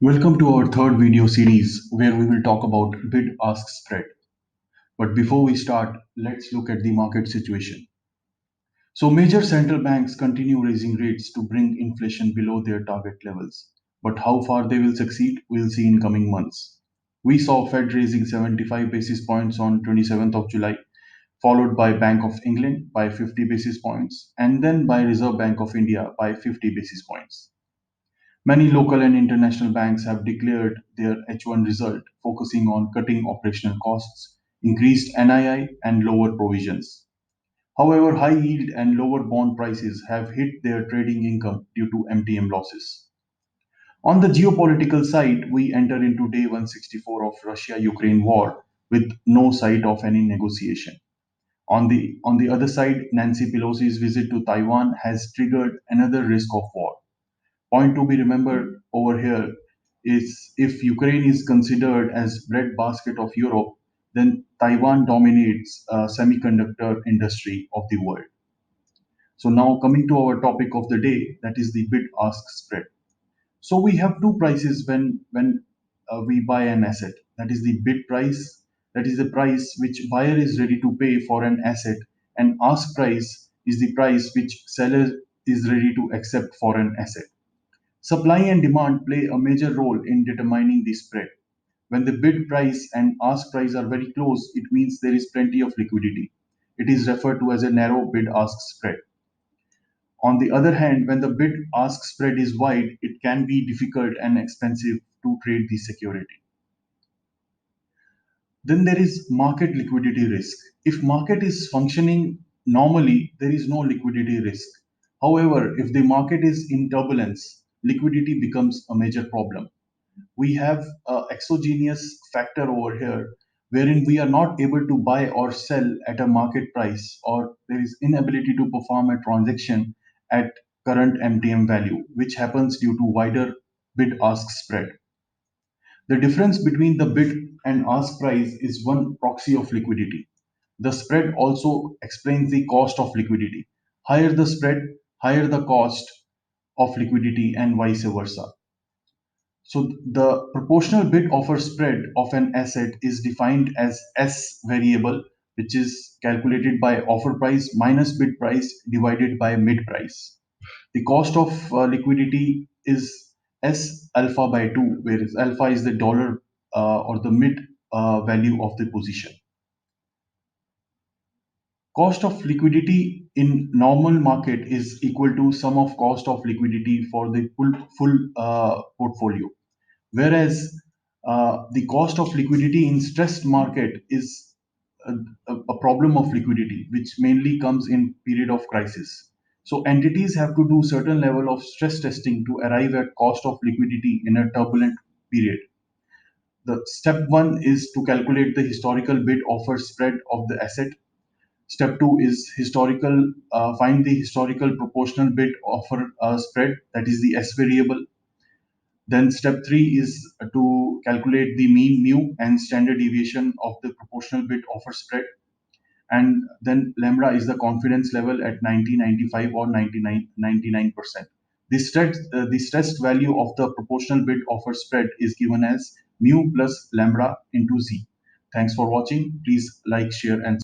Welcome to our third video series where we will talk about bid ask spread. But before we start, let's look at the market situation. So, major central banks continue raising rates to bring inflation below their target levels. But how far they will succeed, we'll see in coming months. We saw Fed raising 75 basis points on 27th of July, followed by Bank of England by 50 basis points, and then by Reserve Bank of India by 50 basis points. Many local and international banks have declared their H1 result, focusing on cutting operational costs, increased NII, and lower provisions. However, high yield and lower bond prices have hit their trading income due to MTM losses. On the geopolitical side, we enter into day 164 of Russia-Ukraine war with no sight of any negotiation. On the other side, Nancy Pelosi's visit to Taiwan has triggered another risk of war. Point to be remembered over here is if Ukraine is considered as breadbasket of Europe, then Taiwan dominates semiconductor industry of the world. So now coming to our topic of the day, that is the bid ask spread. So we have two prices when we buy an asset. That is the bid price, that is the price which buyer is ready to pay for an asset, and ask price is the price which seller is ready to accept for an asset. Supply and demand play a major role in determining the spread. When the bid price and ask price are very close, it means there is plenty of liquidity. It is referred to as a narrow bid ask spread. On the other hand, when the bid ask spread is wide, it can be difficult and expensive to trade the security. Then there is market liquidity risk. If market is functioning normally, there is no liquidity risk. However, if the market is in turbulence, liquidity becomes a major problem. We have a exogenous factor over here wherein we are not able to buy or sell at a market price, or there is inability to perform a transaction at current MTM value, which happens due to wider bid ask spread. The difference between the bid and ask price is one proxy of liquidity. The spread also explains the cost of liquidity. Higher the spread, higher the cost of liquidity, and vice versa. So the proportional bid offer spread of an asset is defined as S variable, which is calculated by offer price minus bid price divided by mid price. The cost of liquidity is S alpha by 2, whereas alpha is the dollar or the mid value of the position. Cost of liquidity in normal market is equal to sum of cost of liquidity for the full portfolio. Whereas the cost of liquidity in stressed market is a, a problem of liquidity, which mainly comes in period of crisis. So entities have to do certain level of stress testing to arrive at cost of liquidity in a turbulent period. The step one is to calculate the historical bid offer spread of the asset. Step two is find the historical proportional bid offer spread, that is the S variable. Then step three is to calculate the mean mu and standard deviation of the proportional bid offer spread. And then lambda is the confidence level at 90, 95 or 99%. The stressed value of the proportional bid offer spread is given as mu plus lambda into z. Thanks for watching. Please like, share, and